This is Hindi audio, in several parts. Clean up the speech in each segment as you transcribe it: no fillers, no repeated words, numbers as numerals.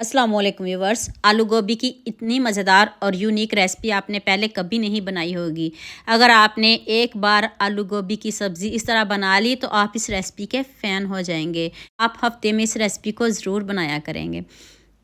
अस्सलाम वालेकुम व्यूवर्स। आलू गोभी की इतनी मज़ेदार और यूनिक रेसिपी आपने पहले कभी नहीं बनाई होगी। अगर आपने एक बार आलू गोभी की सब्ज़ी इस तरह बना ली तो आप इस रेसिपी के फ़ैन हो जाएंगे। आप हफ्ते में इस रेसिपी को ज़रूर बनाया करेंगे।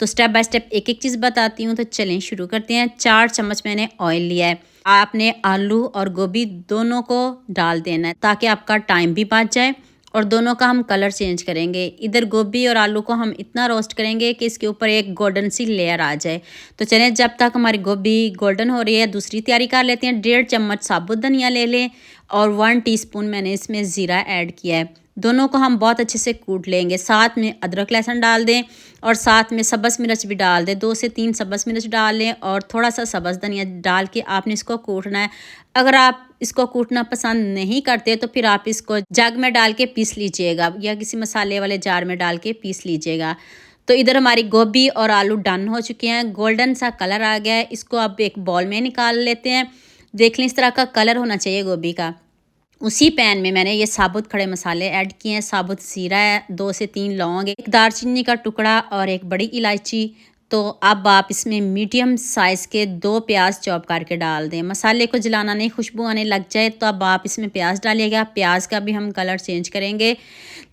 तो स्टेप बाय स्टेप एक एक चीज़ बताती हूँ, तो चलें शुरू करते हैं। 4 चम्मच मैंने ऑयल लिया है। आपने आलू और गोभी दोनों को डाल देना है ताकि आपका टाइम भी बच जाए और दोनों का हम कलर चेंज करेंगे। इधर गोभी और आलू को हम इतना रोस्ट करेंगे कि इसके ऊपर एक गोल्डन सी लेयर आ जाए। तो चलें, जब तक हमारी गोभी गोल्डन हो रही है दूसरी तैयारी कर लेते हैं। 1.5 चम्मच साबुत धनिया ले लें और 1 टीस्पून मैंने इसमें ज़ीरा ऐड किया है। दोनों को हम बहुत अच्छे से कूट लेंगे। साथ में अदरक लहसुन डाल दें और साथ में सब्ज़ मिर्च भी डाल दें। 2 से 3 सब्ज़ मिर्च डाल लें और थोड़ा सा सब्ज़ धनिया डाल के आपने इसको कूटना है। अगर आप इसको कूटना पसंद नहीं करते तो फिर आप इसको जग में डाल के पीस लीजिएगा या किसी मसाले वाले जार में डाल के पीस लीजिएगा। तो इधर हमारी गोभी और आलू डन हो चुके हैं। गोल्डन सा कलर आ गया है। इसको अब एक बॉल में निकाल लेते हैं। देख लें, इस तरह का कलर होना चाहिए गोभी का। उसी पैन में मैंने ये साबुत खड़े मसाले ऐड किए हैं। साबुत ज़ीरा है, 2 से 3 लौंग, एक दालचीनी का टुकड़ा और एक बड़ी इलायची। तो अब आप इसमें मीडियम साइज़ के 2 प्याज चॉप करके डाल दें। मसाले को जलाना नहीं, खुशबू आने लग जाए तो अब आप इसमें प्याज डालिएगा। प्याज का भी हम कलर चेंज करेंगे।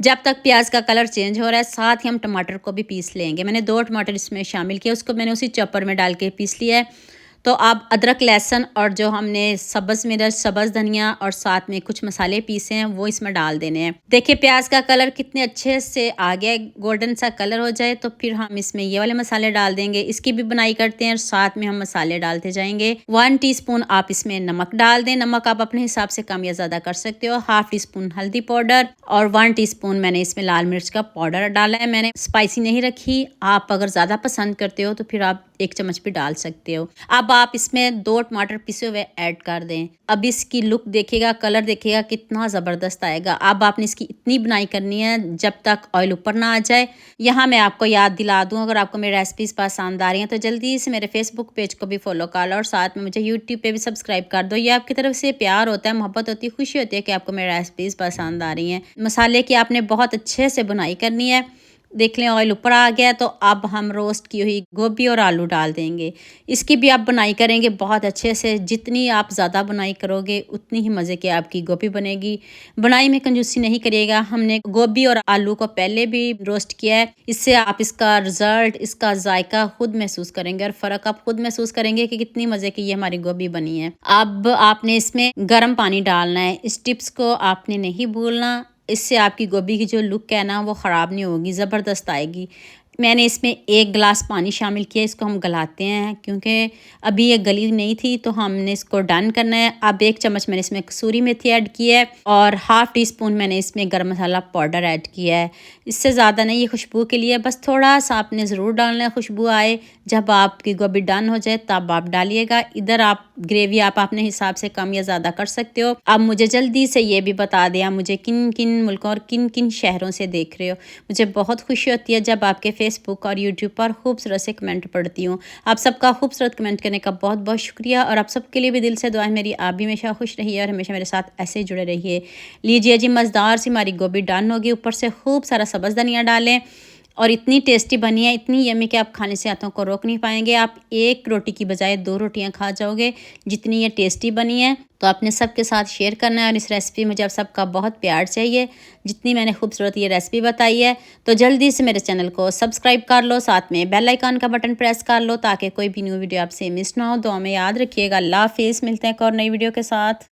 जब तक प्याज का कलर चेंज हो रहा है साथ ही हम टमाटर को भी पीस लेंगे। मैंने 2 टमाटर इसमें शामिल किए, उसको मैंने उसी चॉपर में डाल के पीस लिया है। तो अब अदरक लहसुन और जो हमने सब्ज़ मिर्च, सब्ज़ धनिया और साथ में कुछ मसाले पीसे हैं वो इसमें डाल देने हैं। देखिए प्याज का कलर कितने अच्छे से आ गया है। गोल्डन सा कलर हो जाए तो फिर हम इसमें ये वाले मसाले डाल देंगे। इसकी भी बुनाई करते हैं और साथ में हम मसाले डालते जाएंगे। 1 टीस्पून आप इसमें नमक डाल दें। नमक आप अपने हिसाब से कम या ज़्यादा कर सकते हो। 1/2 टीस्पून हल्दी पाउडर और 1 टीस्पून मैंने इसमें लाल मिर्च का पाउडर डाला है। मैंने स्पाइसी नहीं रखी। आप अगर ज़्यादा पसंद करते हो तो फिर आप 1 चम्मच भी डाल सकते हो। अब आप इसमें 2 टमाटर पिसे हुए ऐड कर दें। अब इसकी लुक देखिएगा, कलर देखिएगा कितना ज़बरदस्त आएगा। अब आपने इसकी इतनी बुनाई करनी है जब तक ऑयल ऊपर ना आ जाए। यहाँ मैं आपको याद दिला दूँ, अगर आपको मेरी रेसिपीज़ पसंद आ रही हैं तो जल्दी से मेरे फेसबुक पेज को भी फॉलो कर लो और साथ में मुझे यूट्यूब पे भी सब्सक्राइब कर दो। ये आपकी तरफ से प्यार होता है, मोहब्बत होती है, खुशी होती है कि आपको मेरी रेसिपीज़ पसंद आ रही हैं। मसाले की आपने बहुत अच्छे से बुनाई करनी है। देख लें ऑयल ऊपर आ गया तो अब हम रोस्ट की हुई गोभी और आलू डाल देंगे। इसकी भी आप बुनाई करेंगे बहुत अच्छे से। जितनी आप ज़्यादा बुनाई करोगे उतनी ही मज़े की आपकी गोभी बनेगी। बुनाई में कंजूसी नहीं करिएगा। हमने गोभी और आलू को पहले भी रोस्ट किया है। इससे आप इसका रिज़ल्ट, इसका जायका खुद महसूस करेंगे और फ़र्क आप खुद महसूस करेंगे कि कितनी मज़े की ये हमारी गोभी बनी है। अब आपने इसमें गर्म पानी डालना है। इस टिप्स को आपने नहीं भूलना। इससे आपकी गोभी की जो लुक है ना वो ख़राब नहीं होगी, ज़बरदस्त आएगी। मैंने इसमें 1 गिलास पानी शामिल किया। इसको हम गलाते हैं क्योंकि अभी ये गली नहीं थी तो हमने इसको डन करना है। अब 1 चम्मच मैंने इसमें कसूरी मेथी ऐड की है और 1/2 टीस्पून मैंने इसमें गरम मसाला पाउडर ऐड किया है। इससे ज़्यादा नहीं, ये खुशबू के लिए बस थोड़ा सा आपने ज़रूर डालना है, खुशबू आए। जब आपकी गोभी डन हो जाए तब आप डालिएगा। इधर आप ग्रेवी आप अपने हिसाब से कम या ज़्यादा कर सकते हो। अब मुझे जल्दी से ये भी बता दें आप मुझे किन किन मुल्कों और किन किन शहरों से देख रहे हो। मुझे बहुत खुशी होती है जब आपके फेसबुक और यूट्यूब पर खूबसूरत से कमेंट पढ़ती हूँ। आप सबका खूबसूरत कमेंट करने का बहुत बहुत शुक्रिया और आप सबके लिए भी दिल से दुआ है मेरी। आप भी हमेशा खुश रहिए और हमेशा मेरे साथ ऐसे ही जुड़े रहिए। लीजिए जी, मज़ेदार सी हमारी गोभी डन होगी। ऊपर से खूब सारा सब्ज़ धनिया डालें और इतनी टेस्टी बनी है, इतनी यम्मी कि आप खाने से हाथों को रोक नहीं पाएंगे। आप 1 रोटी की बजाय 2 रोटियां खा जाओगे, जितनी ये टेस्टी बनी है। तो आपने सबके साथ शेयर करना है और इस रेसिपी में जब सबका बहुत प्यार चाहिए, जितनी मैंने खूबसूरत ये रेसिपी बताई है। तो जल्दी से मेरे चैनल को सब्सक्राइब कर लो, साथ में बेल आइकन का बटन प्रेस कर लो ताकि कोई भी न्यू वीडियो आपसे मिस ना हो। दुआ में याद रखिएगा। अल्लाह हाफिज़। मिलते हैं एक और नई वीडियो के साथ।